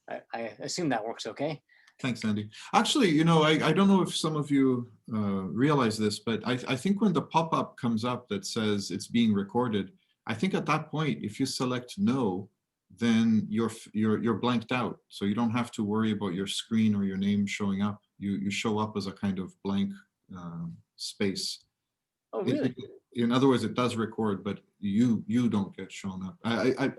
I assume that works okay. Thanks, Andy. Actually, I don't know if some of you realize this, but I think when the pop-up comes up that says it's being recorded, I think at that point, if you select no, then you're blanked out. So you don't have to worry about your screen or your name showing up. You show up as a kind of blank space. Oh, really? In other words, it does record, but you don't get shown up.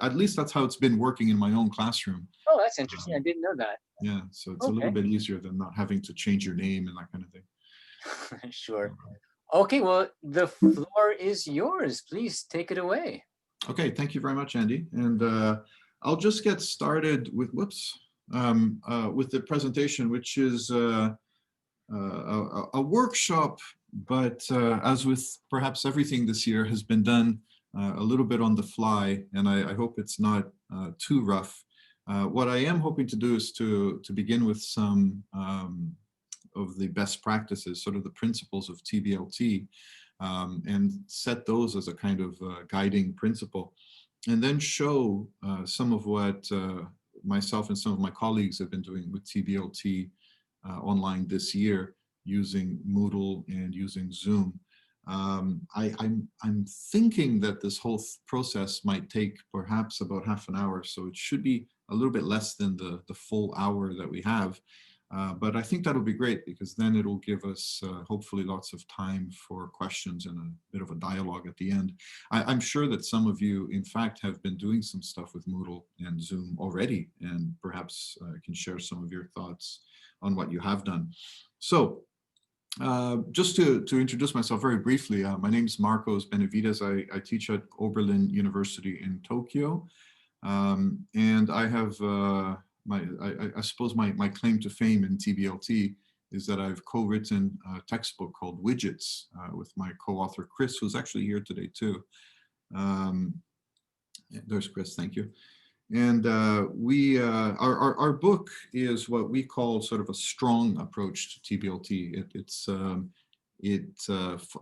At least that's how it's been working in my own classroom. Oh, that's interesting. I didn't know that. Yeah, so it's a little Okay. bit easier than not having to change your name and that kind of thing. Sure. Okay, well, the floor is yours. Please take it away. Okay, thank you very much, Andy. And I'll just get started with, with the presentation, which is a workshop, but as with perhaps everything this year, has been done a little bit on the fly, and I hope it's not too rough. What I am hoping to do is to begin with some of the best practices, sort of the principles of TBLT, and set those as a kind of guiding principle, and then show some of what myself and some of my colleagues have been doing with TBLT online this year using Moodle and using Zoom. I'm thinking that this whole process might take perhaps about half an hour, so it should be a little bit less than the full hour that we have. But I think that'll be great, because then it'll give us hopefully lots of time for questions and a bit of a dialogue at the end. I'm sure that some of you, in fact, have been doing some stuff with Moodle and Zoom already, and perhaps can share some of your thoughts on what you have done. So just to introduce myself very briefly, my name is Marcos Benevides. I teach at Oberlin University in Tokyo. And I have, I suppose my claim to fame in TBLT is that I've co-written a textbook called Widgets with my co-author Chris, who's actually here today too. There's Chris, thank you. And our book is what we call sort of a strong approach to TBLT. It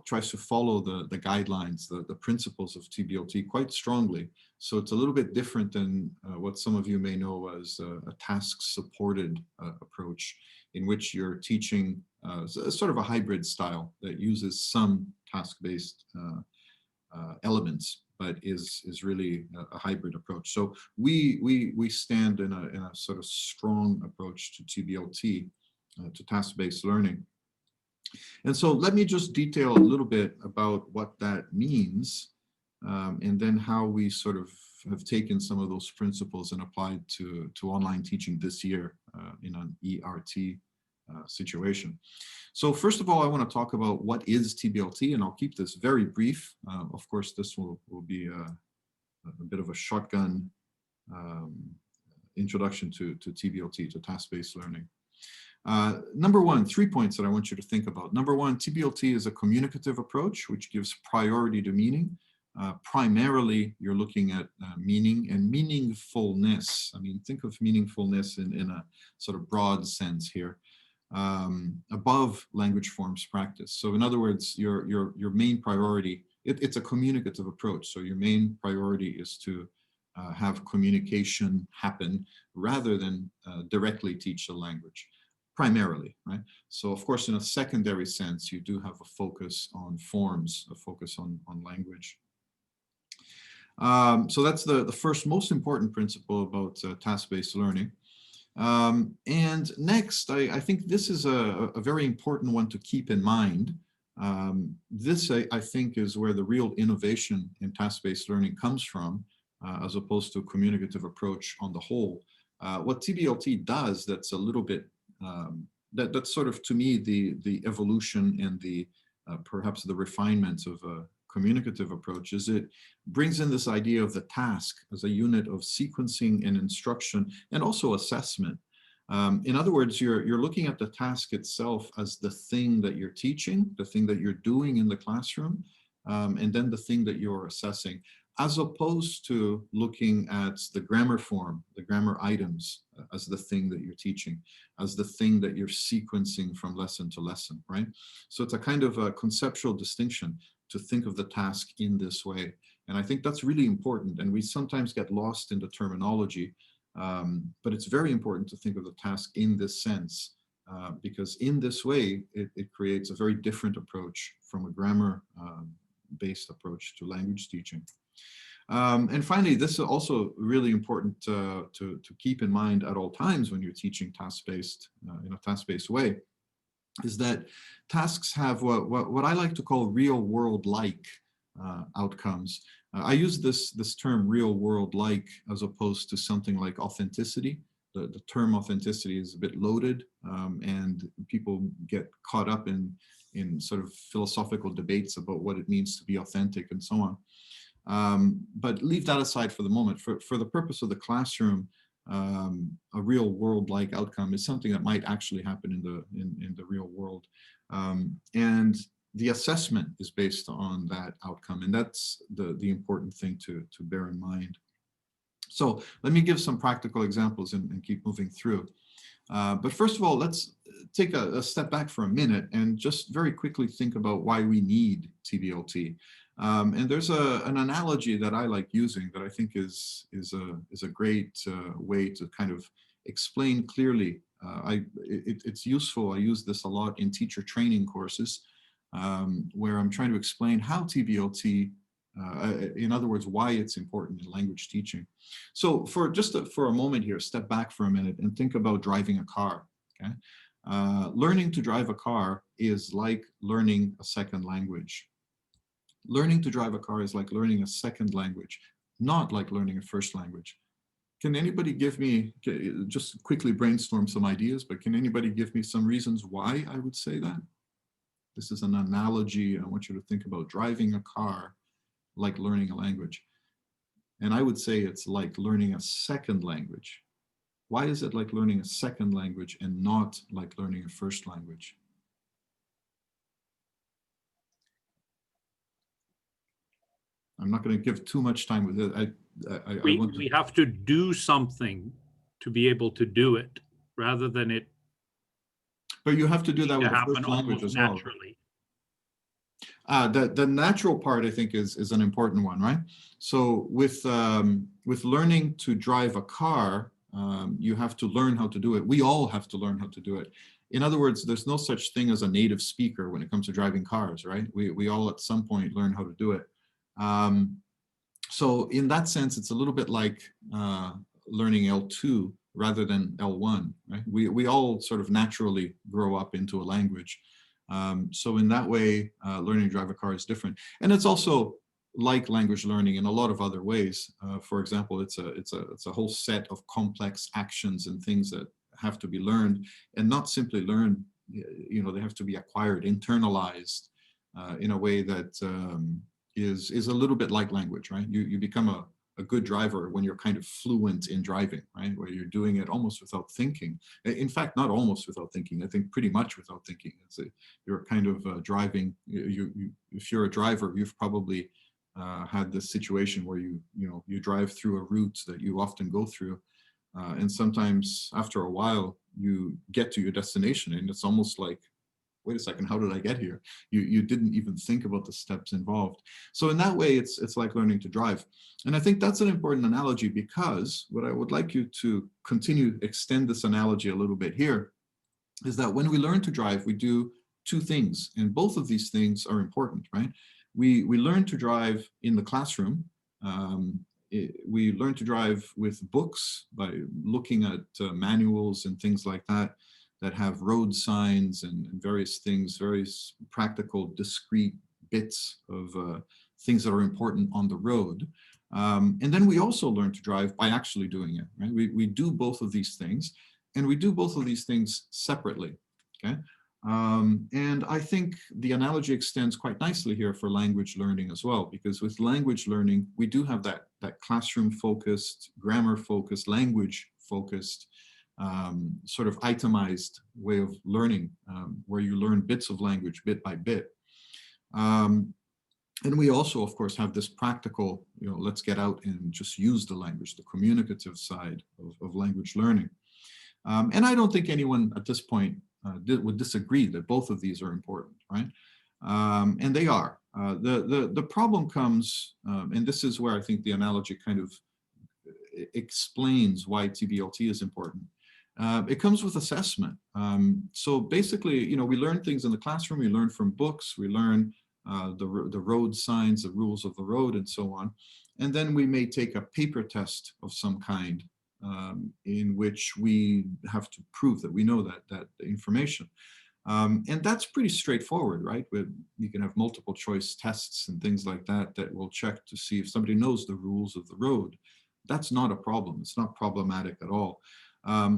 tries to follow the guidelines, the principles of TBLT quite strongly. So it's a little bit different than what some of you may know as a task-supported approach, in which you're teaching sort of a hybrid style that uses some task-based elements, but is really a hybrid approach. So we stand in a sort of strong approach to TBLT, to task-based learning. And so let me just detail a little bit about what that means, and then how we sort of have taken some of those principles and applied to online teaching this year in an ERT situation. So first of all, I want to talk about what is TBLT, and I'll keep this very brief. Of course, this will be a bit of a shotgun introduction to TBLT, to task-based learning. Number one, 3 points that I want you to think about. Number one, TBLT is a communicative approach, which gives priority to meaning. Primarily, you're looking at meaning and meaningfulness. I mean, think of meaningfulness in a sort of broad sense here, above language forms practice. So in other words, your main priority, it's a communicative approach. So your main priority is to have communication happen rather than directly teach the language. Primarily, right? So of course, in a secondary sense, you do have a focus on forms, a focus on language. So that's the first most important principle about task-based learning. And next, I think this is a very important one to keep in mind. This, I think, is where the real innovation in task-based learning comes from, as opposed to a communicative approach on the whole. What TBLT does that's a little bit that's sort of, to me, the evolution and the perhaps the refinements of a communicative approach is it brings in this idea of the task as a unit of sequencing and instruction and also assessment. In other words, you're looking at the task itself as the thing that you're teaching, the thing that you're doing in the classroom, and then the thing that you're assessing, as opposed to looking at the grammar form, the grammar items as the thing that you're teaching, as the thing that you're sequencing from lesson to lesson, right? So it's a kind of a conceptual distinction to think of the task in this way. And I think that's really important. And we sometimes get lost in the terminology. But it's very important to think of the task in this sense, because in this way, it creates a very different approach from a grammar-based approach to language teaching. And finally, this is also really important to keep in mind at all times when you're teaching task-based in a task-based way, is that tasks have what I like to call real-world-like outcomes. I use this term real-world-like as opposed to something like authenticity. The term authenticity is a bit loaded, and people get caught up in sort of philosophical debates about what it means to be authentic and so on. But leave that aside for the moment. For the purpose of the classroom, a real world-like outcome is something that might actually happen in the real world. And the assessment is based on that outcome, and that's the important thing to bear in mind. So let me give some practical examples and keep moving through. But first of all, let's take a step back for a minute and just very quickly think about why we need TBLT. And there's an analogy that I like using that I think is a great way to kind of explain clearly. It's useful. I use this a lot in teacher training courses, where I'm trying to explain how TBLT, in other words, why it's important in language teaching. So for a moment here, step back for a minute and think about driving a car. Okay, learning to drive a car is like learning a second language. Learning to drive a car is like learning a second language, not like learning a first language. Can anybody give me, just quickly brainstorm some ideas, but can anybody give me some reasons why I would say that? This is an analogy. I want you to think about driving a car like learning a language. And I would say it's like learning a second language. Why is it like learning a second language and not like learning a first language? I'm not going to give too much time with it. We have to do something to be able to do it, rather than it. But you have to do that with the happen first language as well. naturally. The natural part, I think, is an important one, right? So with learning to drive a car, you have to learn how to do it. We all have to learn how to do it. In other words, there's no such thing as a native speaker when it comes to driving cars, right? We all at some point learn how to do it. So in that sense, it's a little bit like learning L2 rather than L1, right? We all sort of naturally grow up into a language. So in that way, learning to drive a car is different. And it's also like language learning in a lot of other ways. For example, it's a whole set of complex actions and things that have to be learned, and not simply learned, you know, they have to be acquired, internalized in a way that is a little bit like language, right? You become a good driver when you're kind of fluent in driving, right? Where you're doing it almost without thinking. In fact, not almost without thinking. I think pretty much without thinking. You're kind of driving. If you're a driver, you've probably had this situation where you drive through a route that you often go through, and sometimes after a while you get to your destination, and it's almost like, wait a second, how did I get here? You didn't even think about the steps involved. So in that way, it's like learning to drive. And I think that's an important analogy, because what I would like you to extend this analogy a little bit here is that when we learn to drive, we do two things, and both of these things are important, right? We learn to drive in the classroom. We learn to drive with books by looking at manuals and things like that have road signs and various things, various practical, discrete bits of things that are important on the road. And then we also learn to drive by actually doing it, right? We do both of these things, and we do both of these things separately, okay? And I think the analogy extends quite nicely here for language learning as well, because with language learning, we do have that classroom-focused, grammar-focused, language-focused, sort of itemized way of learning, where you learn bits of language bit by bit. And we also, of course, have this practical, let's get out and just use the language, the communicative side of language learning. And I don't think anyone at this point would disagree that both of these are important, right? And they are. The problem comes, and this is where I think the analogy kind of explains why TBLT is important. It comes with assessment. So basically, you know, we learn things in the classroom, we learn from books, we learn the road signs, the rules of the road, and so on. And then we may take a paper test of some kind in which we have to prove that we know that information. And that's pretty straightforward, right? You can have multiple choice tests and things like that that will check to see if somebody knows the rules of the road. That's not a problem. It's not problematic at all.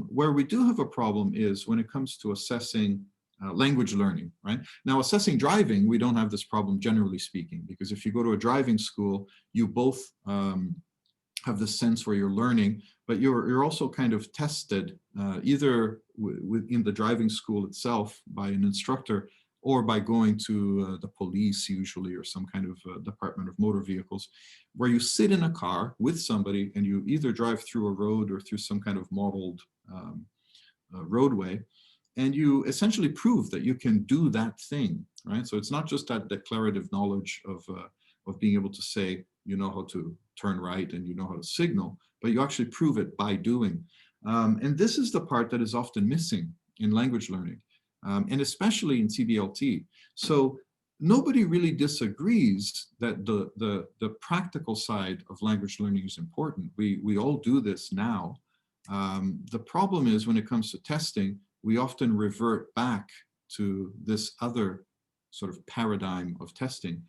Where we do have a problem is when it comes to assessing language learning, right? Now, assessing driving, we don't have this problem generally speaking, because if you go to a driving school, you both have the sense where you're learning, but you're also kind of tested either within the driving school itself by an instructor or by going to the police usually, or some kind of Department of Motor Vehicles, where you sit in a car with somebody and you either drive through a road or through some kind of modeled roadway, and you essentially prove that you can do that thing, right? So it's not just that declarative knowledge of being able to say, you know how to turn right and you know how to signal, but you actually prove it by doing. And this is the part that is often missing in language learning, and especially in TBLT. So nobody really disagrees that the practical side of language learning is important. We all do this now. The problem is when it comes to testing, we often revert back to this other sort of paradigm of testing.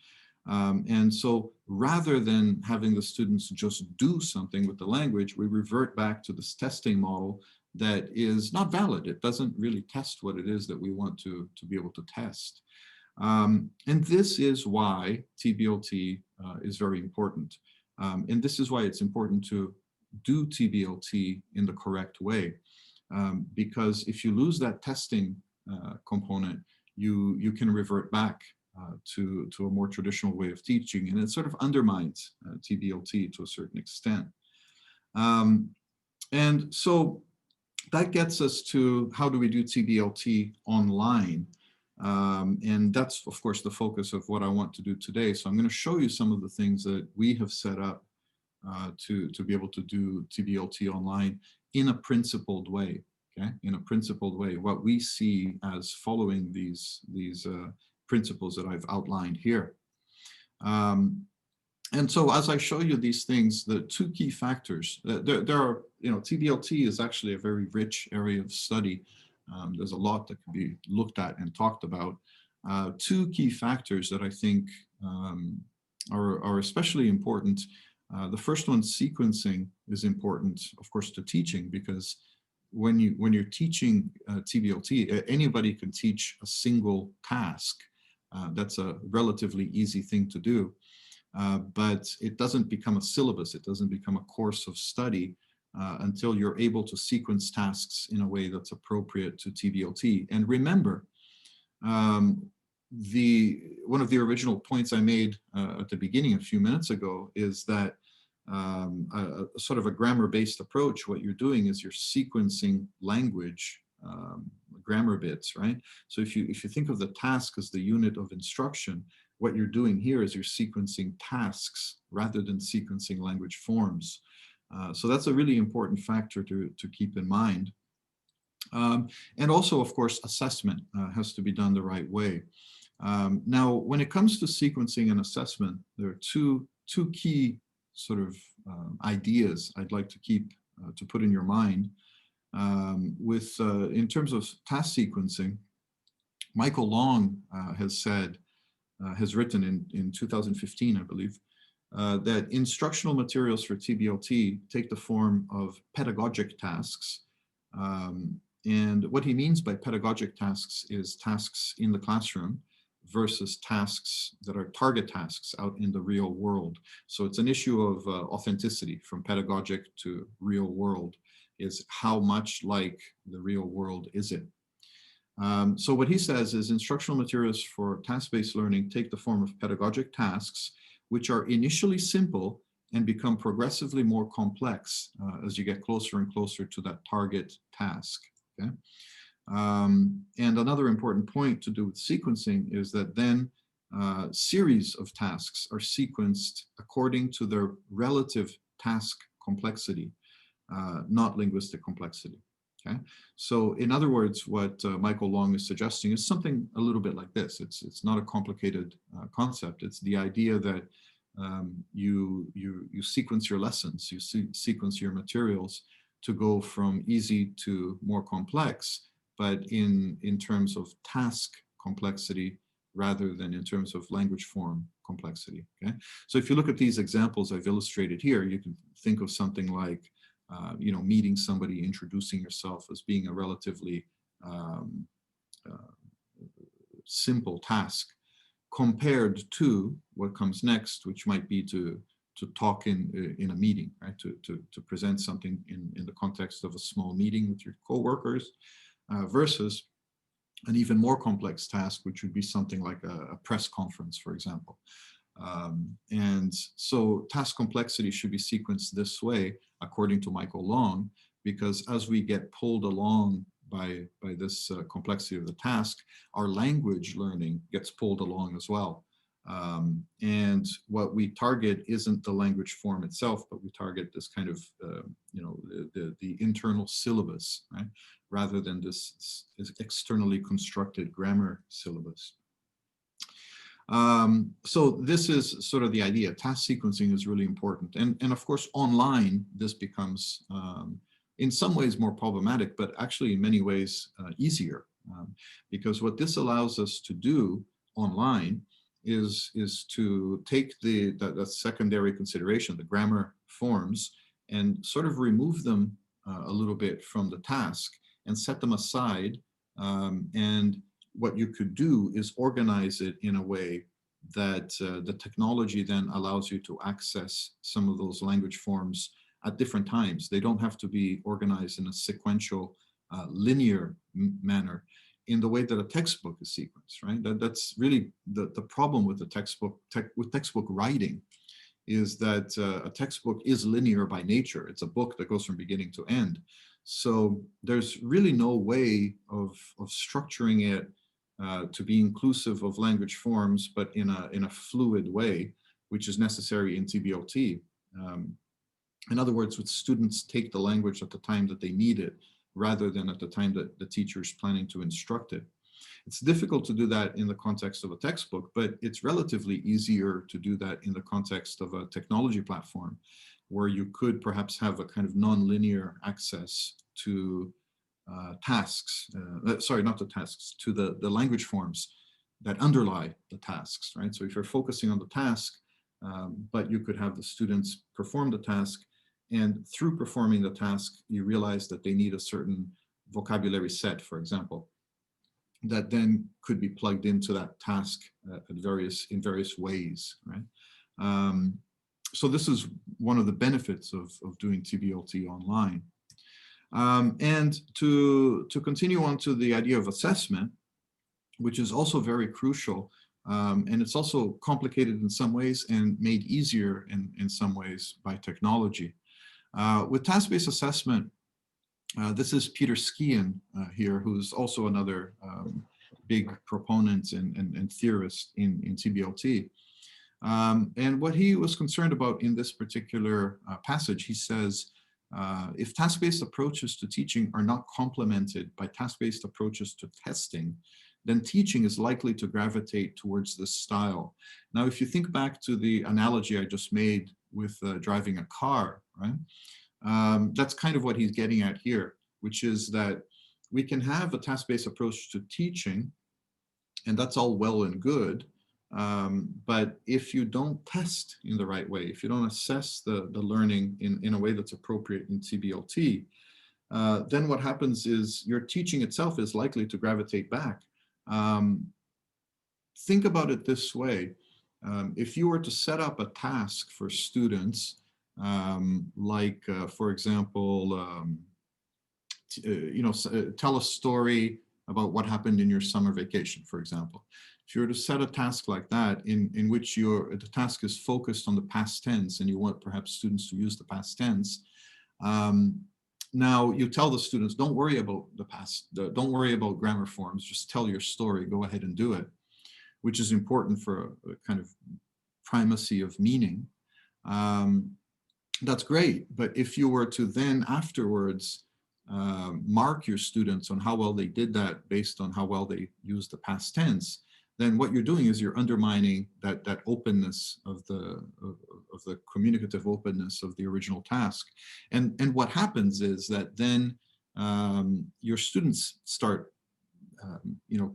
And so rather than having the students just do something with the language, we revert back to this testing model that is not valid. It doesn't really test what it is that we want to be able to test. And this is why TBLT is very important. And this is why it's important to do TBLT in the correct way. Because if you lose that testing component, you can revert back to a more traditional way of teaching, and it sort of undermines TBLT to a certain extent. And so that gets us to how do we do TBLT online? And that's, of course, the focus of what I want to do today. So I'm going to show you some of the things that we have set up to be able to do TBLT online in a principled way. Okay, in a principled way, what we see as following these principles that I've outlined here. And so as I show you these things, the two key factors, there are, you know, TBLT is actually a very rich area of study. There's a lot that can be looked at and talked about. Two key factors that I think are especially important. The first one, sequencing, is important, of course, to teaching, because when you're teaching TBLT, anybody can teach a single task. That's a relatively easy thing to do, but it doesn't become a syllabus. It doesn't become a course of study until you're able to sequence tasks in a way that's appropriate to TBLT. And remember, one of the original points I made at the beginning a few minutes ago is that a sort of a grammar-based approach, what you're doing is you're sequencing language grammar bits, right? So if you think of the task as the unit of instruction, what you're doing here is you're sequencing tasks rather than sequencing language forms. So that's a really important factor to keep in mind. And also, of course, assessment has to be done the right way. Now, when it comes to sequencing and assessment, there are two key sort of ideas I'd like to keep to put in your mind. In terms of task sequencing, Michael Long has written in 2015, I believe, that instructional materials for TBLT take the form of pedagogic tasks. And what he means by pedagogic tasks is tasks in the classroom versus tasks that are target tasks out in the real world. So it's an issue of authenticity, from pedagogic to real world, is how much like the real world is it? So what he says is instructional materials for task-based learning take the form of pedagogic tasks, which are initially simple and become progressively more complex as you get closer and closer to that target task. Okay? And another important point to do with sequencing is that then series of tasks are sequenced according to their relative task complexity. not linguistic complexity. Okay, so in other words, what Michael Long is suggesting is something a little bit like this. It's not a complicated concept. It's the idea that you sequence your lessons, you sequence your materials to go from easy to more complex, but in terms of task complexity rather than in terms of language form complexity. Okay, so if you look at these examples I've illustrated here, you can think of something like meeting somebody, introducing yourself as being a relatively simple task, compared to what comes next, which might be to talk in a meeting, right? To present something in the context of a small meeting with your coworkers, versus an even more complex task, which would be something like a press conference, for example. And so task complexity should be sequenced this way, according to Michael Long, because as we get pulled along by this complexity of the task, our language learning gets pulled along as well. And what we target isn't the language form itself, but we target this kind of, the internal syllabus, right? Rather than this externally constructed grammar syllabus. So this is sort of the idea. Task sequencing is really important. And of course, online, this becomes, in some ways more problematic, but actually in many ways easier. Because what this allows us to do online is to take the secondary consideration, the grammar forms, and sort of remove them a little bit from the task and set them aside. And what you could do is organize it in a way that the technology then allows you to access some of those language forms at different times. They don't have to be organized in a sequential, linear manner in the way that a textbook is sequenced, right? That's really the problem with the textbook, with textbook writing, is that a textbook is linear by nature. It's a book that goes from beginning to end. So there's really no way of structuring it to be inclusive of language forms, but in a fluid way, which is necessary in TBLT. In other words, with students take the language at the time that they need it, rather than at the time that the teacher is planning to instruct it. It's difficult to do that in the context of a textbook, but it's relatively easier to do that in the context of a technology platform, where you could perhaps have a kind of non-linear access to tasks, sorry, not the tasks, to the language forms that underlie the tasks, right? So if you're focusing on the task, but you could have the students perform the task, and through performing the task, you realize that they need a certain vocabulary set, for example, that then could be plugged into that task in various ways, right? So this is one of the benefits of doing TBLT online. And to continue on to the idea of assessment, which is also very crucial, and it's also complicated in some ways and made easier in some ways by technology. With task-based assessment, this is Peter Skian here, who's also another big proponent and theorist in TBLT. And what he was concerned about in this particular passage, he says, if task-based approaches to teaching are not complemented by task-based approaches to testing, then teaching is likely to gravitate towards this style. Now, if you think back to the analogy I just made with driving a car, right? That's kind of what he's getting at here, which is that we can have a task-based approach to teaching, and that's all well and good. But if you don't test in the right way, if you don't assess the learning in a way that's appropriate in TBLT, then what happens is your teaching itself is likely to gravitate back. Think about it this way. If you were to set up a task for students, for example, tell a story about what happened in your summer vacation, for example. If you were to set a task like that in which the task is focused on the past tense and you want perhaps students to use the past tense, now you tell the students, don't worry about the past, don't worry about grammar forms, just tell your story, go ahead and do it, which is important for a kind of primacy of meaning. that's great. But if you were to then afterwards mark your students on how well they did that based on how well they used the past tense, then what you're doing is you're undermining that openness of the communicative openness of the original task. And what happens is that then your students start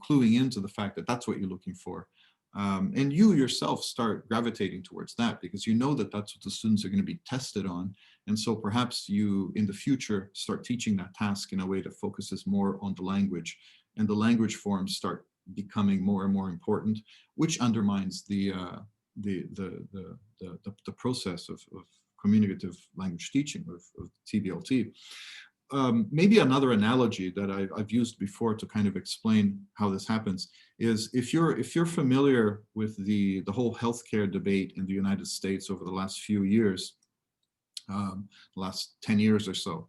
cluing into the fact that that's what you're looking for. And you yourself start gravitating towards that because you know that that's what the students are going to be tested on. And so perhaps you, in the future, start teaching that task in a way that focuses more on the language, and the language forms start becoming more and more important, which undermines the process of communicative language teaching, of TBLT. Maybe another analogy that I've used before to kind of explain how this happens is if you're familiar with the whole healthcare debate in the United States over the last few years, last 10 years or so,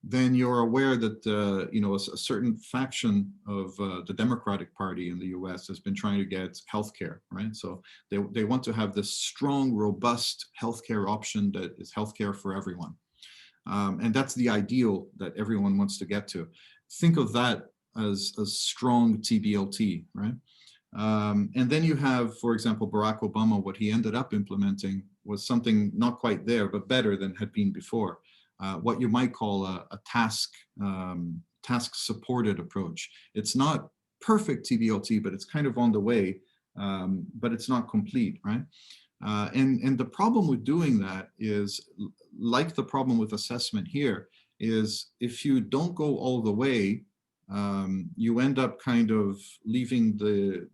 then you're aware that a certain faction of the Democratic Party in the US has been trying to get healthcare, right? So they want to have this strong, robust healthcare option that is healthcare for everyone. And that's the ideal that everyone wants to get to. Think of that as a strong TBLT, right? And then you have, for example, Barack Obama. What he ended up implementing was something not quite there, but better than had been before. What you might call a task-supported approach. It's not perfect TBLT, but it's kind of on the way, but it's not complete, right? And the problem with doing that is, like the problem with assessment here, is if you don't go all the way, you end up kind of leaving the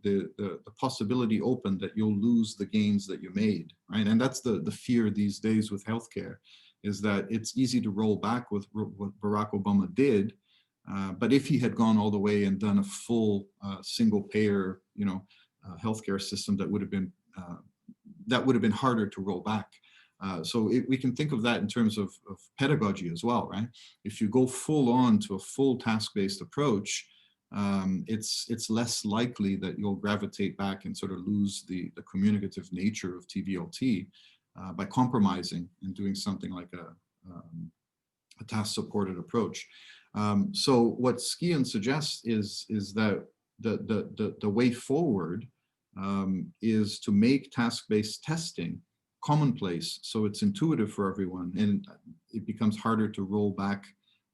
possibility open that you'll lose the gains that you made, right? And that's the fear these days with healthcare, is that it's easy to roll back with what Barack Obama did, but if he had gone all the way and done a full single payer, healthcare system, that would have been harder to roll back. So we can think of that in terms of pedagogy as well, right? If you go full on to a full task-based approach, it's less likely that you'll gravitate back and sort of lose the communicative nature of TBLT by compromising and doing something like a task-supported approach. So what Skian suggests is that the way forward is to make task-based testing commonplace, so it's intuitive for everyone, and it becomes harder to roll back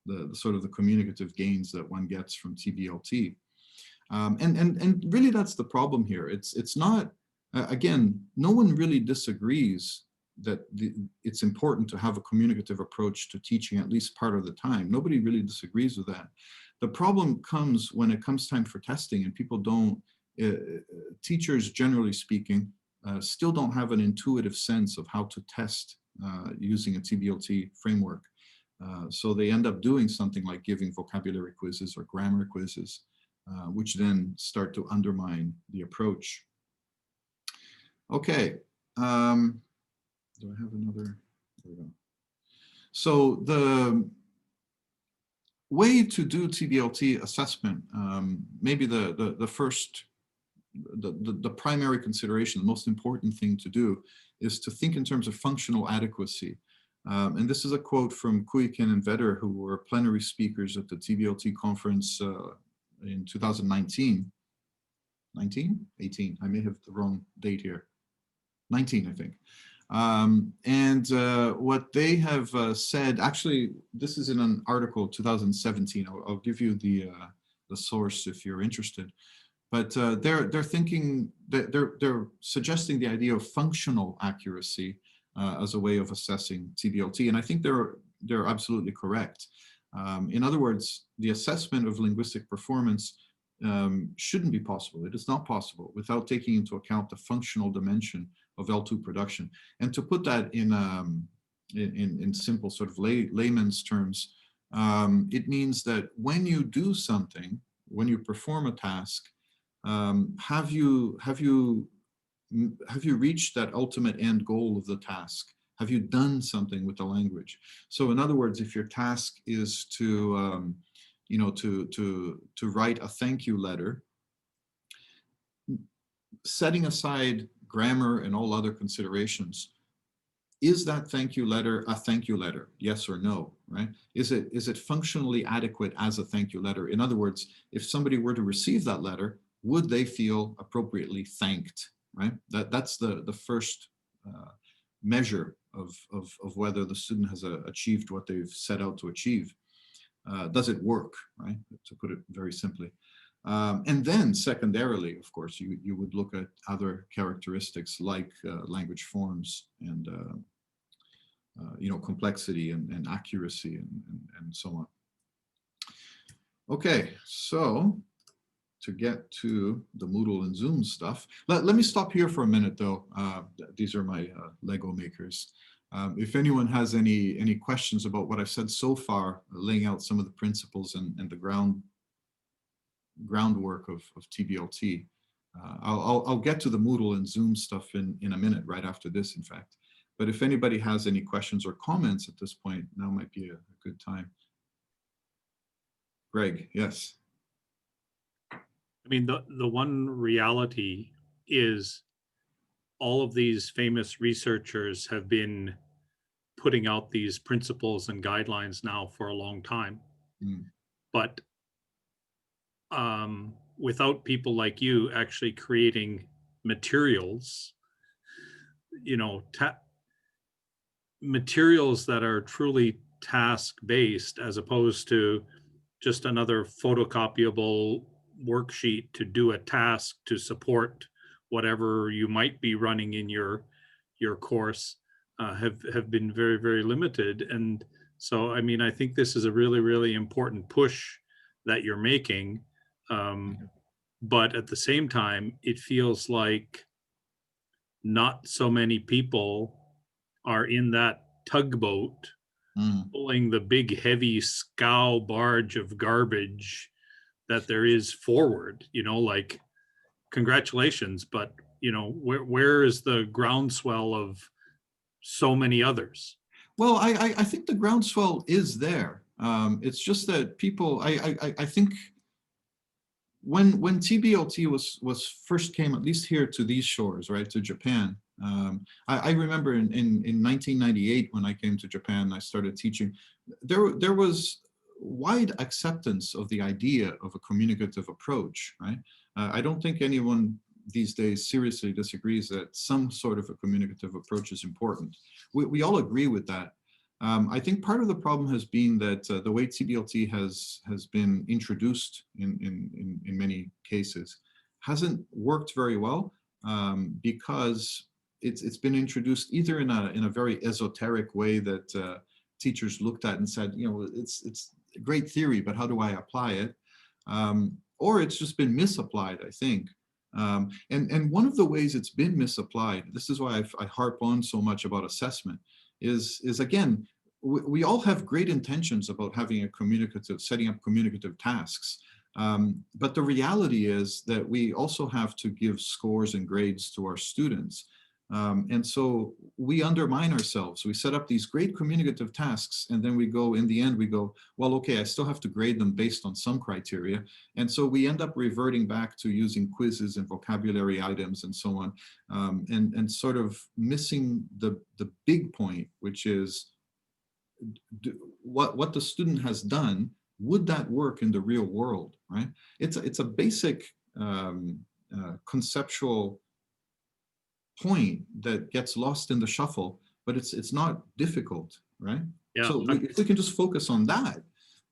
the sort of the communicative gains that one gets from TBLT. And really that's the problem here. It's not, again, no one really disagrees that it's important to have a communicative approach to teaching at least part of the time. Nobody really disagrees with that. The problem comes when it comes time for testing and people don't, teachers generally speaking, still don't have an intuitive sense of how to test using a TBLT framework. So they end up doing something like giving vocabulary quizzes or grammar quizzes, which then start to undermine the approach. Okay, do I have another? There we go. So the way to do TBLT assessment, maybe the first, the primary consideration, the most important thing to do is to think in terms of functional adequacy. And this is a quote from Kuiken and Vedder, who were plenary speakers at the TBLT conference in 2019. 19? 18, I may have the wrong date here. 19, I think. And what they have said, actually, this is in an article, 2017. I'll give you the source if you're interested. But they're thinking that they're suggesting the idea of functional accuracy as a way of assessing TBLT, and I think they're absolutely correct. In other words, the assessment of linguistic performance shouldn't be possible. It is not possible without taking into account the functional dimension of L2 production. And to put that in simple sort of layman's terms, it means that when you do something, when you perform a task, have you reached that ultimate end goal of the task? Have you done something with the language? So in other words, if your task is to write a thank you letter, setting aside grammar and all other considerations, is that thank you letter a thank you letter? Yes or no, right? Is it functionally adequate as a thank you letter? In other words, if somebody were to receive that letter, would they feel appropriately thanked, right? That's the first measure of whether the student has achieved what they've set out to achieve. Does it work, right? To put it very simply. And then secondarily, of course, you would look at other characteristics like language forms and complexity and accuracy and so on. Okay, so to get to the Moodle and Zoom stuff, let me stop here for a minute though. These are my Lego makers. If anyone has any questions about what I've said so far, laying out some of the principles and the groundwork of TBLT, I'll get to the Moodle and Zoom stuff in a minute, right after this, in fact. But if anybody has any questions or comments at this point, now might be a good time. Greg, yes. I mean, the one reality is all of these famous researchers have been putting out these principles and guidelines now for a long time. But without people like you actually creating materials, materials that are truly task-based as opposed to just another photocopiable worksheet to do a task to support whatever you might be running in your course, have been very, very limited. And so, I mean, I think this is a really, really important push that you're making. But at the same time, it feels like not so many people are in that tugboat pulling the big heavy scow barge of garbage that there is forward, like congratulations, but where is the groundswell of so many others? Well, I think the groundswell is there. It's just that people, I think when TBLT was first came, at least here to these shores, right, to Japan. I remember in 1998 when I came to Japan, I started teaching. There was wide acceptance of the idea of a communicative approach, right? I don't think anyone these days seriously disagrees that some sort of a communicative approach is important. We all agree with that. I think part of the problem has been that the way TBLT has been introduced in many cases hasn't worked very well, because it's been introduced either in a very esoteric way that teachers looked at and said, it's a great theory, but how do I apply it? Or it's just been misapplied, I think. And one of the ways it's been misapplied, this is why I harp on so much about assessment, is again, we all have great intentions about having setting up communicative tasks. But the reality is that we also have to give scores and grades to our students. And so we undermine ourselves. We set up these great communicative tasks, and then in the end, we go, well, okay, I still have to grade them based on some criteria. And so we end up reverting back to using quizzes and vocabulary items and so on, and sort of missing the big point, which is what the student has done. Would that work in the real world, right? It's a basic conceptual point that gets lost in the shuffle, but it's not difficult, right? Yeah. So if we can just focus on that,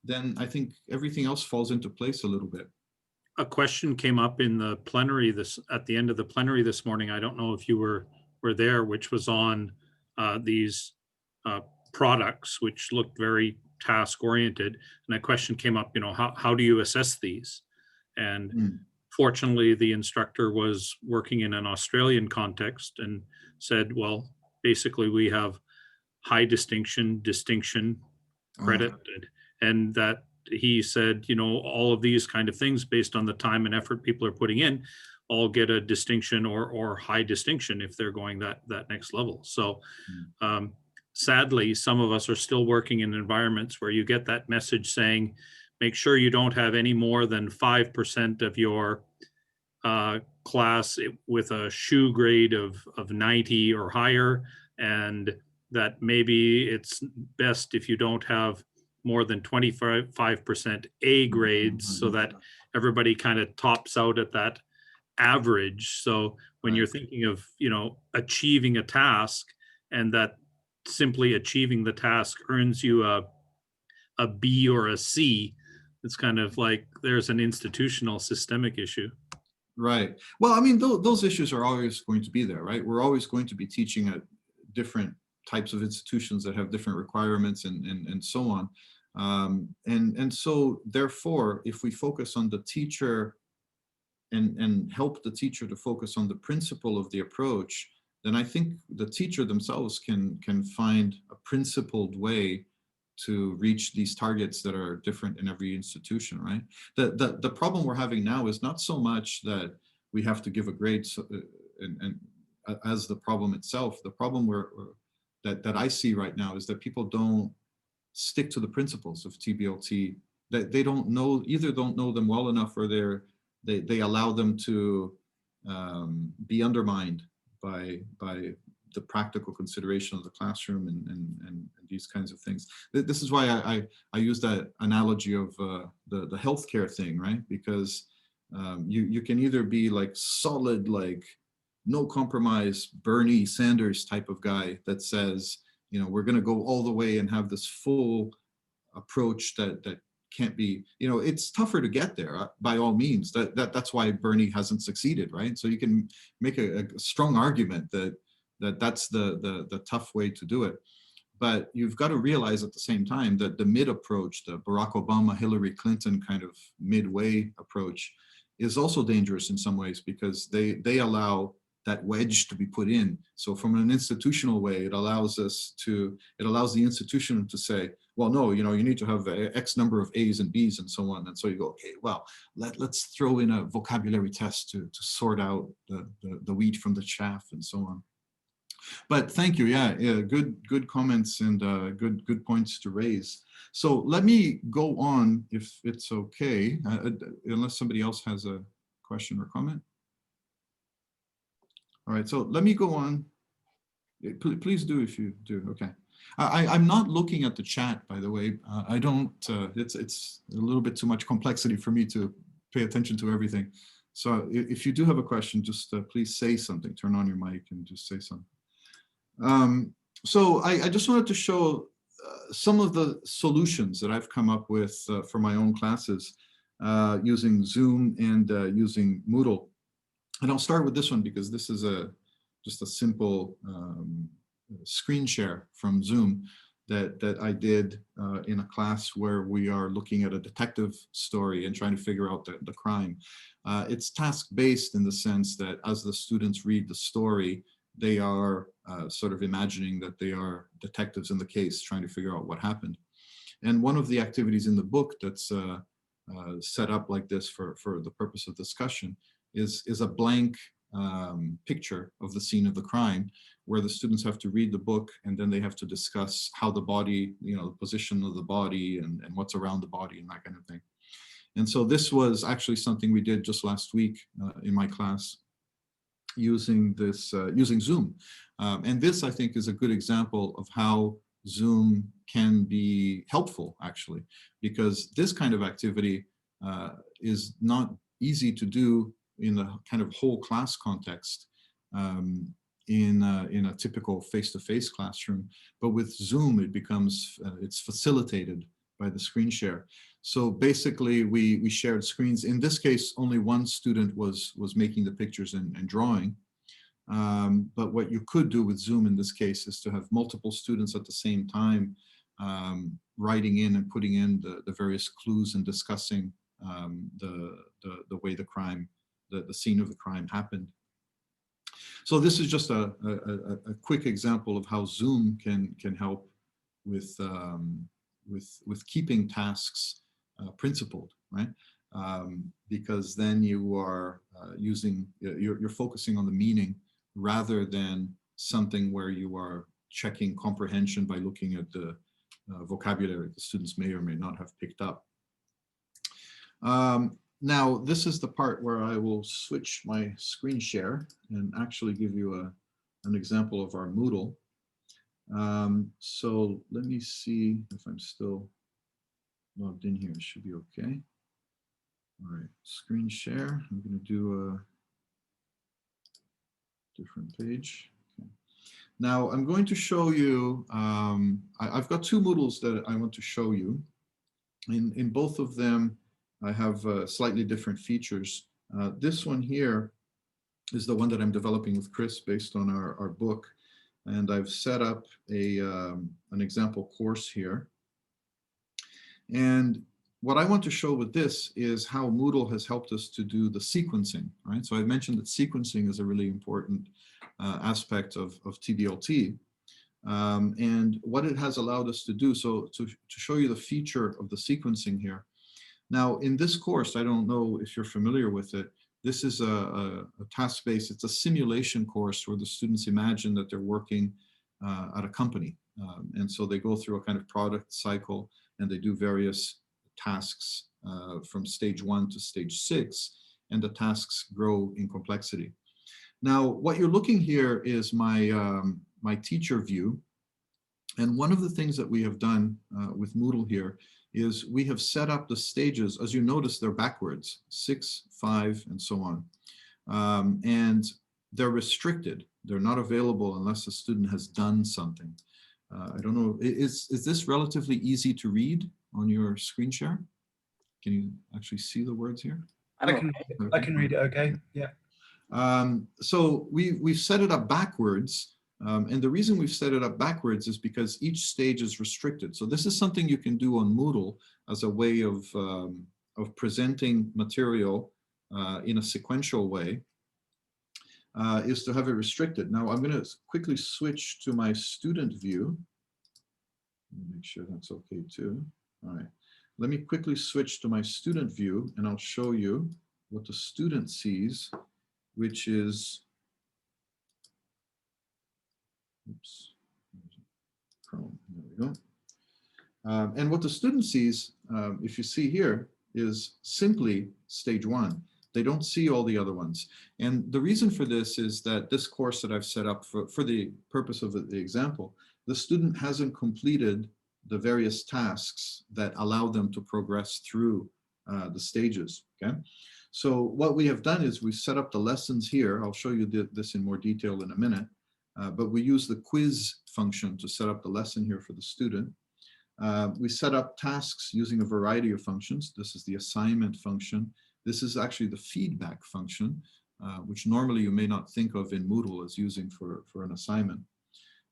then I think everything else falls into place a little bit. A question came up in the plenary at the end of the plenary this morning. I don't know if you were there, which was on these products, which looked very task oriented. And a question came up, how do you assess these? And fortunately, the instructor was working in an Australian context and said, well, basically we have high distinction, credited, and that he said, all of these kind of things based on the time and effort people are putting in, all get a distinction or high distinction if they're going that next level. So sadly, some of us are still working in environments where you get that message saying, make sure you don't have any more than 5% of your class with a SHU grade of 90 or higher, and that maybe it's best if you don't have more than 25% A grades, so that everybody kind of tops out at that average. So when you're thinking of, achieving a task, and that simply achieving the task earns you a B or a C, it's kind of like there's an institutional systemic issue. Right. Well, I mean, those issues are always going to be there, right? We're always going to be teaching at different types of institutions that have different requirements and so on. And so therefore, if we focus on the teacher and help the teacher to focus on the principle of the approach, then I think the teacher themselves can find a principled way to reach these targets that are different in every institution, right? The problem we're having now is not so much that we have to give a grade as the problem itself. The problem that I see right now is that people don't stick to the principles of TBLT. That they don't know, either don't know them well enough, or they allow them to be undermined by the practical consideration of the classroom and these kinds of things. This is why I use that analogy of the healthcare thing, right? Because you can either be like solid, like no compromise Bernie Sanders type of guy that says, we're going to go all the way and have this full approach that can't be, it's tougher to get there by all means. That's why Bernie hasn't succeeded, right? So you can make a strong argument that's the tough way to do it. But you've got to realize at the same time that the mid approach, the Barack Obama, Hillary Clinton kind of midway approach, is also dangerous in some ways, because they allow that wedge to be put in. So from an institutional way, it allows the institution to say, well, no, you need to have X number of A's and B's and so on. And so you go, okay, well, let's throw in a vocabulary test to sort out the wheat from the chaff and so on. But thank you. Yeah, good comments and good points to raise. So let me go on, if it's okay, unless somebody else has a question or comment. All right, so let me go on. Please do if you do. Okay. I'm not looking at the chat, by the way. I don't, it's a little bit too much complexity for me to pay attention to everything. So if you do have a question, just please say something, turn on your mic and just say something. So I just wanted to show some of the solutions that I've come up with for my own classes using Zoom and using Moodle. And I'll start with this one because this is just a simple screen share from Zoom that I did in a class where we are looking at a detective story and trying to figure out the crime. It's task-based in the sense that as the students read the story, they are sort of imagining that they are detectives in the case, trying to figure out what happened. And one of the activities in the book that's set up like this for the purpose of discussion is a blank picture of the scene of the crime, where the students have to read the book and then they have to discuss how the body, the position of the body and what's around the body and that kind of thing. And so this was actually something we did just last week in my class using Zoom. And this, I think, is a good example of how Zoom can be helpful, actually, because this kind of activity is not easy to do in a kind of whole class context in a typical face-to-face classroom. But with Zoom, it becomes, it's facilitated by the screen share. So basically, we shared screens. In this case, only one student was making the pictures and drawing. But what you could do with Zoom in this case is to have multiple students at the same time writing in and putting in the various clues and discussing the way the crime, the scene of the crime happened. So this is just a quick example of how Zoom can help with keeping tasks principled, right? Because then you are you're focusing on the meaning rather than something where you are checking comprehension by looking at the vocabulary the students may or may not have picked up. Now, this is the part where I will switch my screen share and actually give you an example of our Moodle. So let me see if I'm still logged in here. It should be okay. All right, screen share. I'm going to do a different page. Okay. Now I'm going to show you, I've got two Moodles that I want to show you. In both of them, I have slightly different features. This one here is the one that I'm developing with Chris based on our book. And I've set up an example course here. And what I want to show with this is how Moodle has helped us to do the sequencing, right? So I mentioned that sequencing is a really important aspect of TBLT. And what it has allowed us to do, so to show you the feature of the sequencing here. Now, in this course, I don't know if you're familiar with it, this is a task-based, it's a simulation course where the students imagine that they're working at a company. And so they go through a kind of product cycle and they do various tasks from stage 1 to stage 6, and the tasks grow in complexity. Now, what you're looking here is my, my teacher view. And one of the things that we have done with Moodle here is we have set up the stages. As you notice, they're backwards, 6, 5, and so on. And they're restricted. They're not available unless a student has done something. I don't know, is this relatively easy to read on your screen share? Can you actually see the words here? I'm okay. I can read it okay, yeah. So we've set it up backwards. And the reason we've set it up backwards is because each stage is restricted. So this is something you can do on Moodle as a way of presenting material in a sequential way, is to have it restricted. Now I'm going to quickly switch to my student view. Make sure that's okay too. All right. Let me quickly switch to my student view and I'll show you what the student sees, which is, oops, Chrome, there we go. And what the student sees, if you see here, is simply stage 1. They don't see all the other ones. And the reason for this is that this course that I've set up for the purpose of the example, the student hasn't completed the various tasks that allow them to progress through the stages, okay? So what we have done is we've set up the lessons here. I'll show you this in more detail in a minute. But we use the quiz function to set up the lesson here for the student. We set up tasks using a variety of functions. This is the assignment function. This is actually the feedback function, which normally you may not think of in Moodle as using for an assignment.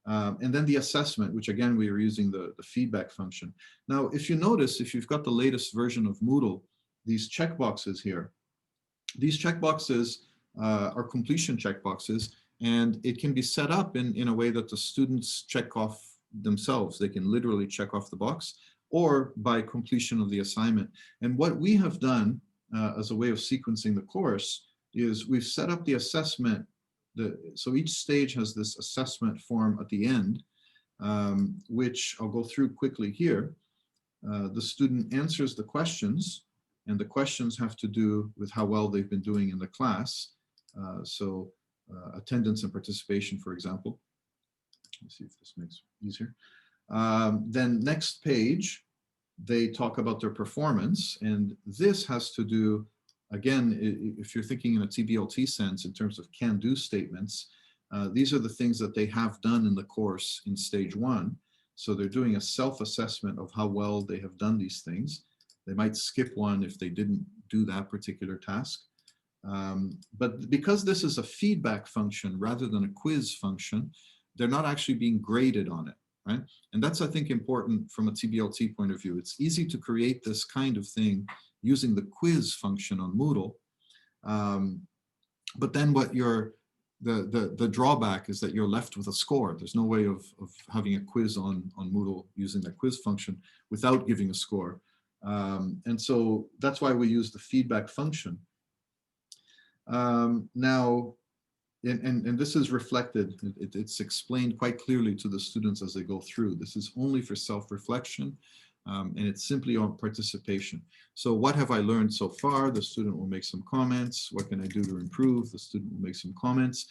And then the assessment, which again, we are using the feedback function. Now, if you notice, if you've got the latest version of Moodle, these checkboxes here, these checkboxes are completion checkboxes. And it can be set up in a way that the students check off themselves. They can literally check off the box or by completion of the assignment. And what we have done as a way of sequencing the course is we've set up the assessment. So each stage has this assessment form at the end, which I'll go through quickly here. The student answers the questions, and the questions have to do with how well they've been doing in the class. Attendance and participation, for example. Let's see if this makes it easier. Then next page, they talk about their performance. And this has to do, again, if you're thinking in a TBLT sense in terms of can-do statements, these are the things that they have done in the course in stage 1. So they're doing a self-assessment of how well they have done these things. They might skip one if they didn't do that particular task. But because this is a feedback function rather than a quiz function, they're not actually being graded on it, right? And that's, I think, important from a TBLT point of view. It's easy to create this kind of thing using the quiz function on Moodle. But then what the drawback is that you're left with a score. There's no way of having a quiz on Moodle using that quiz function without giving a score. And so that's why we use the feedback function. Now, and this is reflected, it's explained quite clearly to the students as they go through. This is only for self-reflection, and it's simply on participation. So what have I learned so far? The student will make some comments. What can I do to improve? The student will make some comments.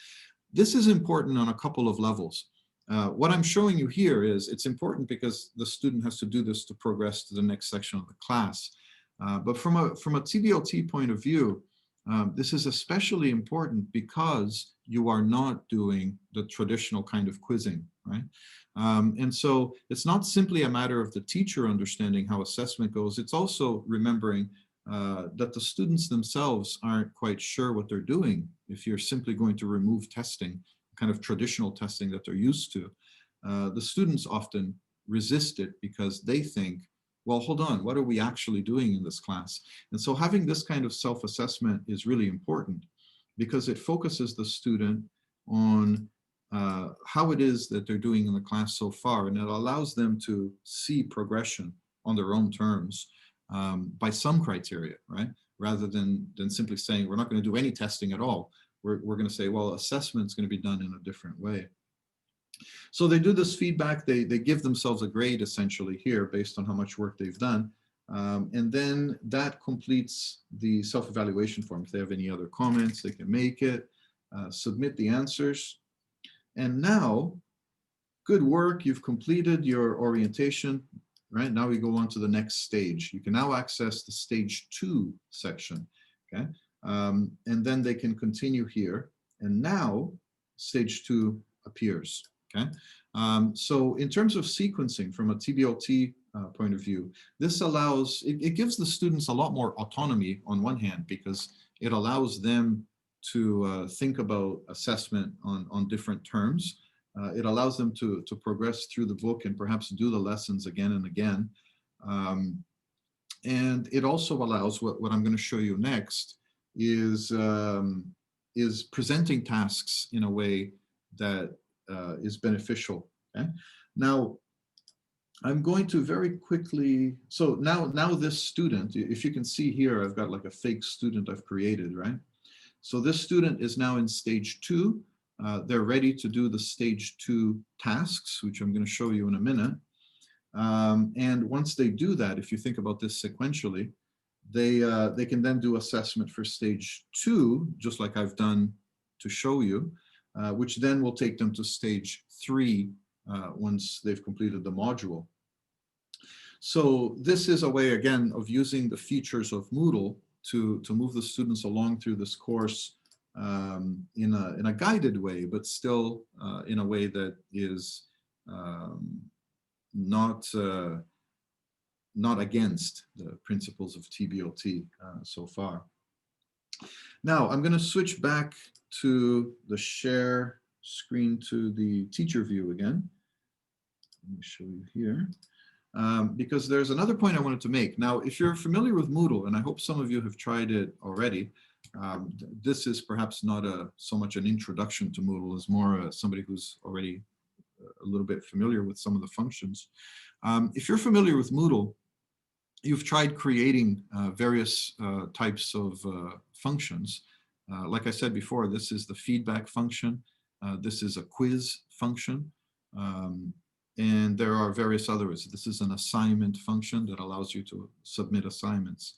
This is important on a couple of levels. What I'm showing you here is it's important because the student has to do this to progress to the next section of the class. But from a TBLT point of view, this is especially important because you are not doing the traditional kind of quizzing, right? And so it's not simply a matter of the teacher understanding how assessment goes. It's also remembering that the students themselves aren't quite sure what they're doing if you're simply going to remove testing, kind of traditional testing that they're used to. The students often resist it because they think, well, hold on, what are we actually doing in this class? And so having this kind of self-assessment is really important because it focuses the student on how it is that they're doing in the class so far, and it allows them to see progression on their own terms by some criteria, right? Rather than simply saying, we're not going to do any testing at all. We're going to say, well, assessment's going to be done in a different way. So they do this feedback, they give themselves a grade essentially here based on how much work they've done. And then that completes the self-evaluation form. If they have any other comments, they can make it, submit the answers. And now, good work, you've completed your orientation, right? Now we go on to the next stage. You can now access the stage 2 section, okay? And then they can continue here. And now stage 2 appears. Okay, so in terms of sequencing from a TBLT point of view, this allows, it gives the students a lot more autonomy on one hand, because it allows them to think about assessment on different terms. It allows them to progress through the book and perhaps do the lessons again and again. And it also allows, what I'm going to show you next is presenting tasks in a way that is beneficial. Okay? Now, I'm going to very quickly, so now this student, if you can see here, I've got like a fake student I've created, right? So this student is now in stage 2. They're ready to do the stage 2 tasks, which I'm going to show you in a minute. And once they do that, if you think about this sequentially, they can then do assessment for stage 2, just like I've done to show you. Which then will take them to stage 3 once they've completed the module. So this is a way, again, of using the features of Moodle to move the students along through this course in a guided way, but still in a way that is not against the principles of TBLT so far. Now, I'm going to switch back to the share screen to the teacher view again. Let me show you here, because there's another point I wanted to make. Now, if you're familiar with Moodle, and I hope some of you have tried it already, this is perhaps not so much an introduction to Moodle, as more somebody who's already a little bit familiar with some of the functions. If you're familiar with Moodle, you've tried creating various types of functions. Like I said before, this is the feedback function. This is a quiz function. And there are various others. This is an assignment function that allows you to submit assignments.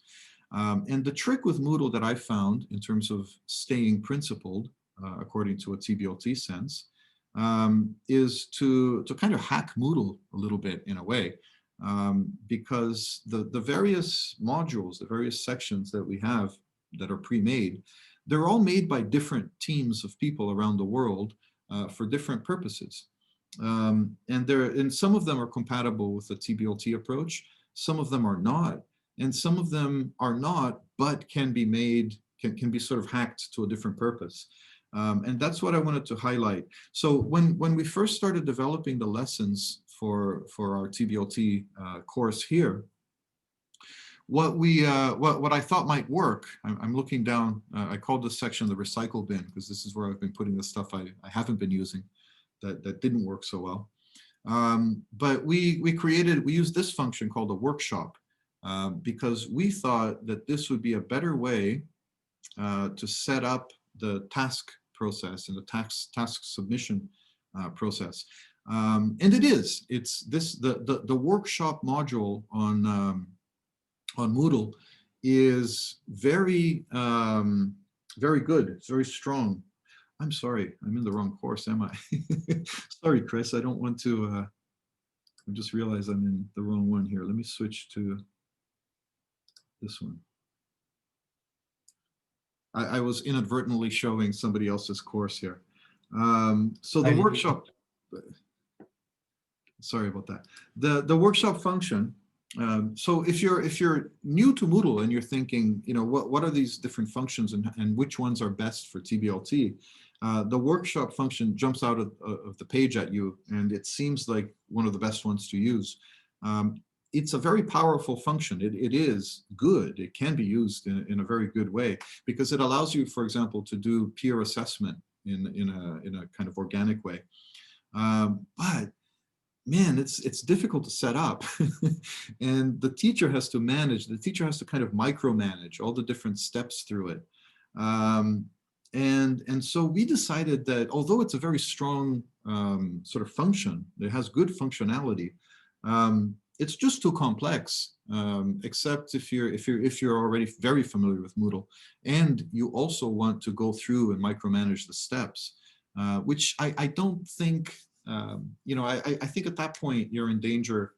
And the trick with Moodle that I found in terms of staying principled, according to a TBLT sense, is to kind of hack Moodle a little bit in a way. Because the various modules, the various sections that we have that are pre-made, they're all made by different teams of people around the world for different purposes. And some of them are compatible with the TBLT approach, some of them are not, and some of them are not, but can be made, can be sort of hacked to a different purpose. And that's what I wanted to highlight. So when we first started developing the lessons for our TBLT course here, what I thought might work, I'm looking down, I called this section the recycle bin, because this is where I've been putting the stuff I haven't been using that didn't work so well. But we used this function called a workshop, because we thought that this would be a better way to set up the task process and the task submission process. And it is. It's this the workshop module on Moodle is very very good. It's very strong. I'm sorry, I'm in the wrong course, am I? Sorry, Chris, I don't want to, I just realized I'm in the wrong one here. Let me switch to this one. I was inadvertently showing somebody else's course here. So the workshop, sorry about that. The workshop function. So if you're new to Moodle and you're thinking, you know, what are these different functions and which ones are best for TBLT, the workshop function jumps out of the page at you, and it seems like one of the best ones to use. It's a very powerful function. It is good. It can be used in a very good way because it allows you, for example, to do peer assessment in a kind of organic way. But man, it's difficult to set up. And the teacher has to manage, the teacher has to kind of micromanage all the different steps through it. And so we decided that although it's a very strong sort of function, it has good functionality, it's just too complex, except if you're already very familiar with Moodle, and you also want to go through and micromanage the steps, which I don't think, you know, I think at that point you're in danger,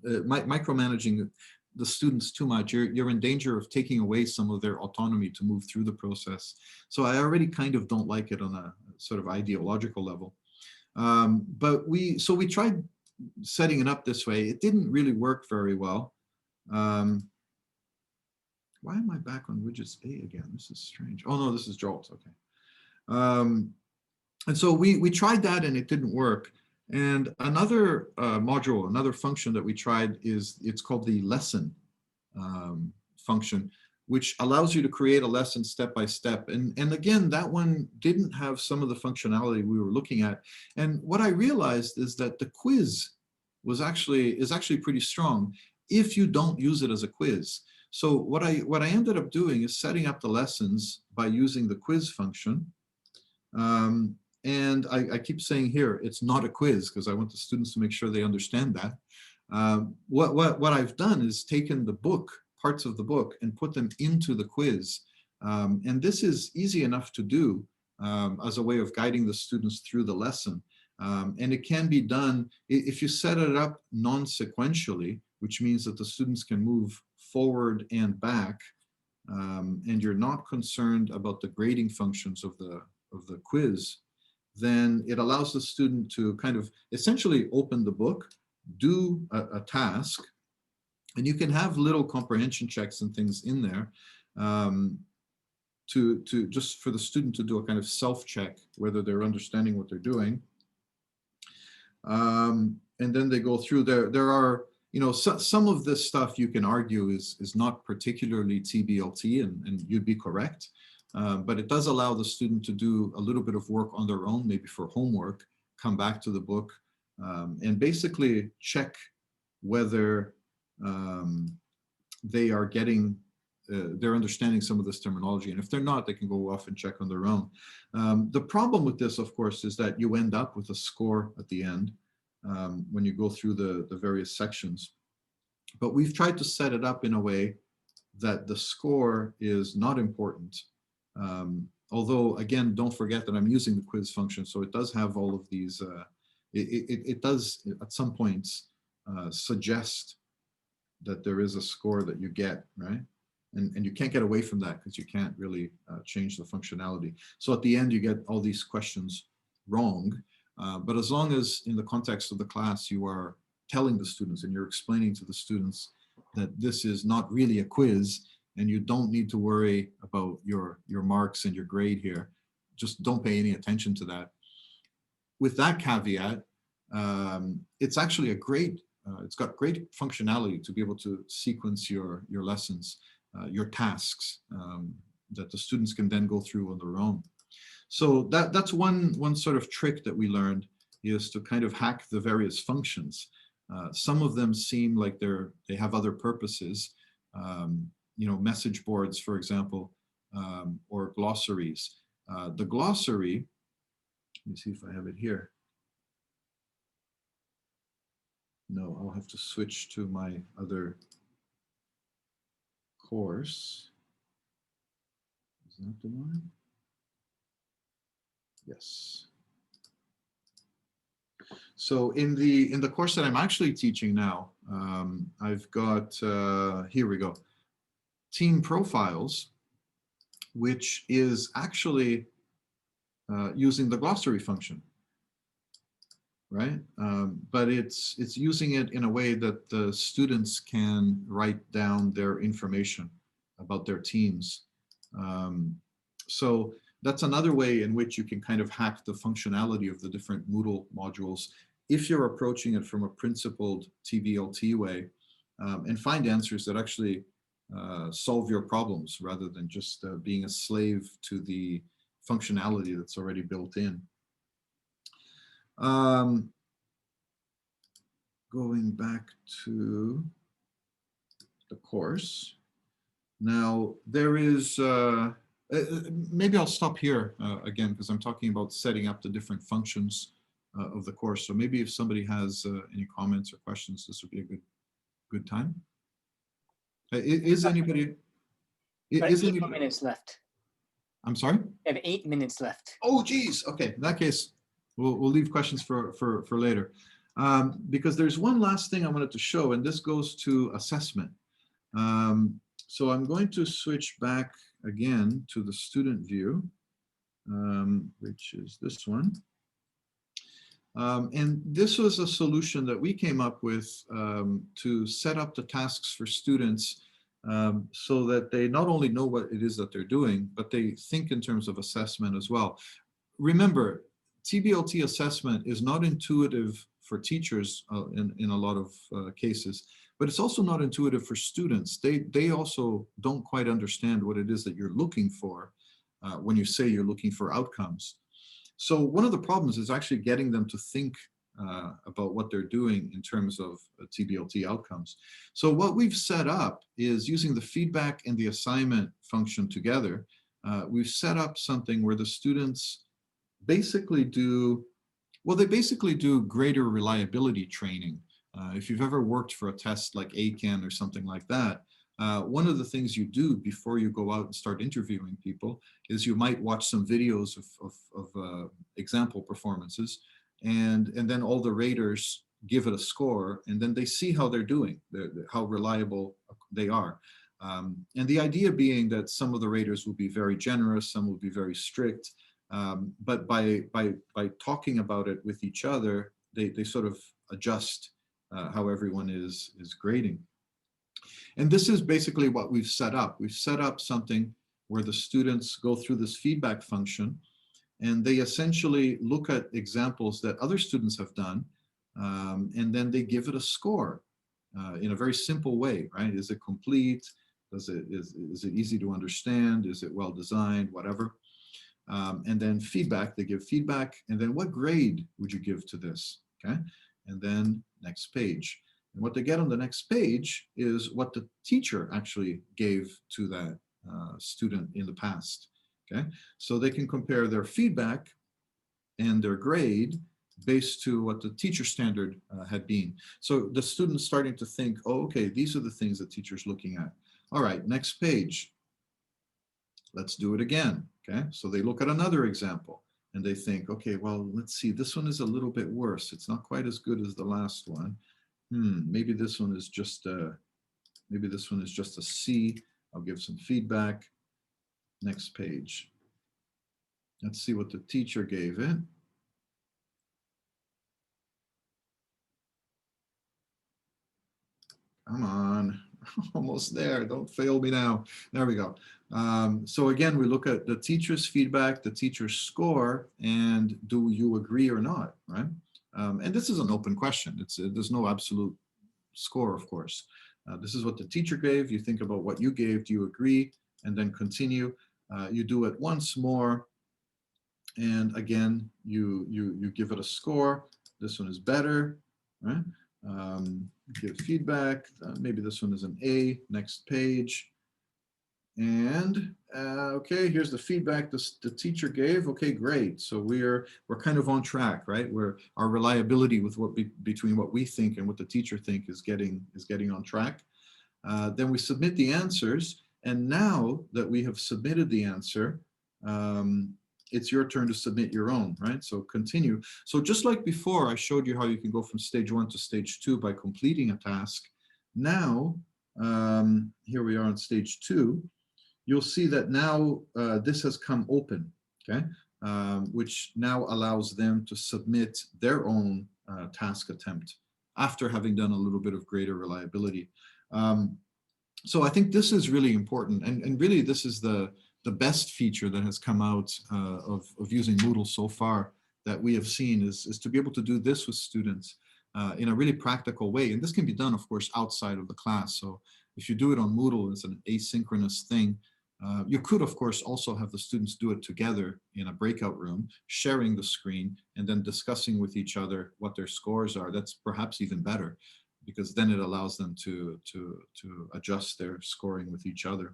micromanaging the students too much. You're in danger of taking away some of their autonomy to move through the process. So I already kind of don't like it on a sort of ideological level. But we tried setting it up this way. It didn't really work very well. Why am I back on widgets A again? This is strange. Oh no, this is JALT. Okay. And so we tried that and it didn't work. And another module, another function that we tried it's called the lesson function, which allows you to create a lesson step by step. And again, that one didn't have some of the functionality we were looking at. And what I realized is that the quiz is actually pretty strong if you don't use it as a quiz. So what I ended up doing is setting up the lessons by using the quiz function. And I keep saying here, it's not a quiz because I want the students to make sure they understand that. What I've done is taken the book, parts of the book, and put them into the quiz. And this is easy enough to do as a way of guiding the students through the lesson. And it can be done if you set it up non-sequentially, which means that the students can move forward and back, and you're not concerned about the grading functions of the quiz, then it allows the student to kind of essentially open the book, do a task, and you can have little comprehension checks and things in there to just for the student to do a kind of self-check whether they're understanding what they're doing. And then they go through there are, you know, some of this stuff you can argue is not particularly TBLT, and you'd be correct. But it does allow the student to do a little bit of work on their own, maybe for homework, come back to the book, and basically check whether they are getting, they're understanding some of this terminology. And if they're not, they can go off and check on their own. The problem with this, of course, is that you end up with a score at the end when you go through the various sections. But we've tried to set it up in a way that the score is not important. Although, again, don't forget that I'm using the quiz function, so it does have all of these, it does at some points suggest that there is a score that you get, right? And you can't get away from that because you can't really change the functionality. So at the end, you get all these questions wrong. But as long as in the context of the class, you are telling the students and you're explaining to the students that this is not really a quiz, and you don't need to worry about your marks and your grade here. Just don't pay any attention to that. With that caveat, it's actually a great, it's got great functionality to be able to sequence your lessons, your tasks that the students can then go through on their own. So that's one sort of trick that we learned, is to kind of hack the various functions. Some of them seem like they have other purposes. You know, message boards, for example, or glossaries. The glossary, let me see if I have it here. No, I'll have to switch to my other course. Is that the one? Yes. So in the course that I'm actually teaching now, I've got, here we go, team profiles, which is actually using the glossary function, right? But it's using it in a way that the students can write down their information about their teams. So that's another way in which you can kind of hack the functionality of the different Moodle modules if you're approaching it from a principled TBLT way, and find answers that actually solve your problems rather than just being a slave to the functionality that's already built in. Going back to the course. Now, there is, maybe I'll stop here again, because I'm talking about setting up the different functions of the course. So maybe if somebody has any comments or questions, this would be a good time. Is anybody? Is 8 more minutes left. I'm sorry? We have 8 minutes left. Oh, geez. Okay, in that case, we'll leave questions for later. Because there's one last thing I wanted to show, and this goes to assessment. So I'm going to switch back again to the student view, which is this one. And this was a solution that we came up with to set up the tasks for students so that they not only know what it is that they're doing, but they think in terms of assessment as well. Remember, TBLT assessment is not intuitive for teachers in a lot of cases, but it's also not intuitive for students. They also don't quite understand what it is that you're looking for when you say you're looking for outcomes. So one of the problems is actually getting them to think about what they're doing in terms of TBLT outcomes. So what we've set up is using the feedback and the assignment function together. We've set up something where the students basically do, well, they basically do greater reliability training. If you've ever worked for a test like ACAN or something like that, one of the things you do before you go out and start interviewing people is you might watch some videos of example performances, and then all the raters give it a score, and then they see how they're doing, how reliable they are. And the idea being that some of the raters will be very generous, some will be very strict, but by talking about it with each other, they sort of adjust how everyone is grading. And this is basically what we've set up. We've set up something where the students go through this feedback function, and they essentially look at examples that other students have done, and then they give it a score in a very simple way, right? Is it complete? Is it easy to understand? Is it well designed? Whatever. And then feedback, they give feedback, and then what grade would you give to this? Okay, and then next page. And what they get on the next page is what the teacher actually gave to that student in the past. Okay, so they can compare their feedback and their grade based to what the teacher standard had been. So the student's starting to think, oh, okay, these are the things that teacher's looking at. All right, next page. Let's do it again. Okay, so they look at another example and they think, okay, well, let's see, this one is a little bit worse. It's not quite as good as the last one. Maybe this one is just a C. I'll give some feedback. Next page. Let's see what the teacher gave it. Come on, almost there. Don't fail me now. There we go. So again, we look at the teacher's feedback, the teacher's score, and do you agree or not, right? And this is an open question. There's no absolute score, of course. This is what the teacher gave. You think about what you gave. Do you agree? And then continue. You do it once more. And again, you give it a score. This one is better, right? Give feedback. Maybe this one is an A. Next page. And okay, here's the feedback the teacher gave. Okay, great. So we're kind of on track, right? Where our reliability with between what we think and what the teacher think is getting on track. Then we submit the answers, and now that we have submitted the answer, it's your turn to submit your own, right? So continue. So just like before, I showed you how you can go from stage 1 to stage 2 by completing a task. Now, here we are on stage 2. You'll see that now this has come open, okay? Which now allows them to submit their own task attempt after having done a little bit of greater reliability. So I think this is really important, and really this is the best feature that has come out of using Moodle so far that we have seen is to be able to do this with students in a really practical way. And this can be done, of course, outside of the class. So if you do it on Moodle, it's an asynchronous thing. You could, of course, also have the students do it together in a breakout room, sharing the screen, and then discussing with each other what their scores are. That's perhaps even better, because then it allows them to adjust their scoring with each other.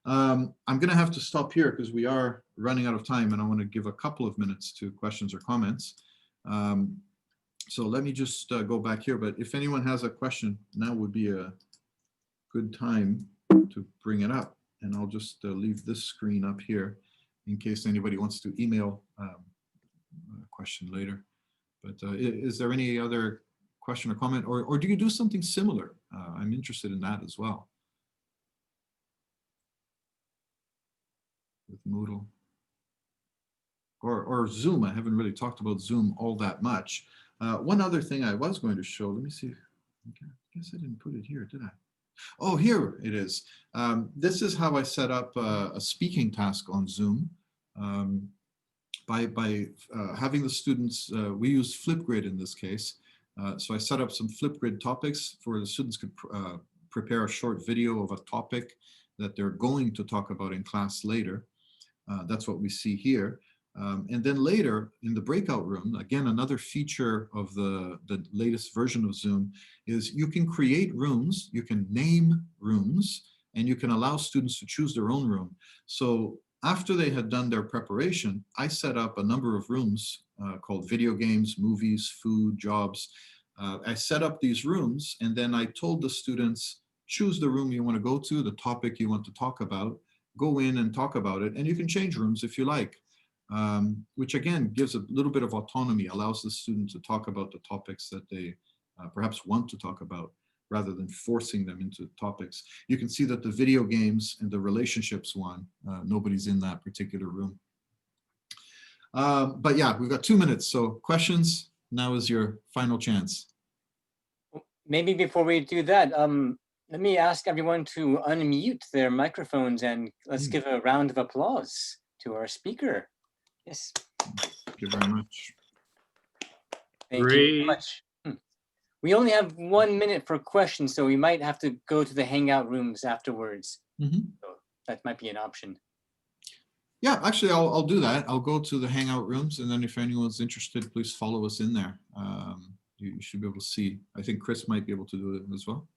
I'm going to have to stop here because we are running out of time, and I want to give a couple of minutes to questions or comments. So let me just go back here, but if anyone has a question, now would be a good time to bring it up. And I'll just leave this screen up here in case anybody wants to email a question later. But is there any other question or comment, or do you do something similar? I'm interested in that as well with Moodle or Zoom. I haven't really talked about Zoom all that much. One other thing I was going to show, let me see. Okay, I guess I didn't put it here, did I? Oh, here it is. This is how I set up a speaking task on Zoom. By having the students, we use Flipgrid in this case. So I set up some Flipgrid topics for the students could prepare a short video of a topic that they're going to talk about in class later. That's what we see here. And then later in the breakout room, again, another feature of the latest version of Zoom is you can create rooms, you can name rooms, and you can allow students to choose their own room. So after they had done their preparation, I set up a number of rooms called video games, movies, food, jobs. I set up these rooms, and then I told the students, choose the room you want to go to, the topic you want to talk about, go in and talk about it, and you can change rooms if you like. Which again gives a little bit of autonomy, allows the student to talk about the topics that they perhaps want to talk about, rather than forcing them into topics. You can see that the video games and the relationships one, nobody's in that particular room. But yeah, we've got 2 minutes, so questions, now is your final chance. Maybe before we do that, let me ask everyone to unmute their microphones and let's give a round of applause to our speaker. Yes. Thank you very much. Thank you very much. We only have 1 minute for questions, so we might have to go to the hangout rooms afterwards. So that might be an option. Yeah, actually, I'll do that. I'll go to the hangout rooms, and then if anyone's interested, please follow us in there. You should be able to see. I think Chris might be able to do it as well.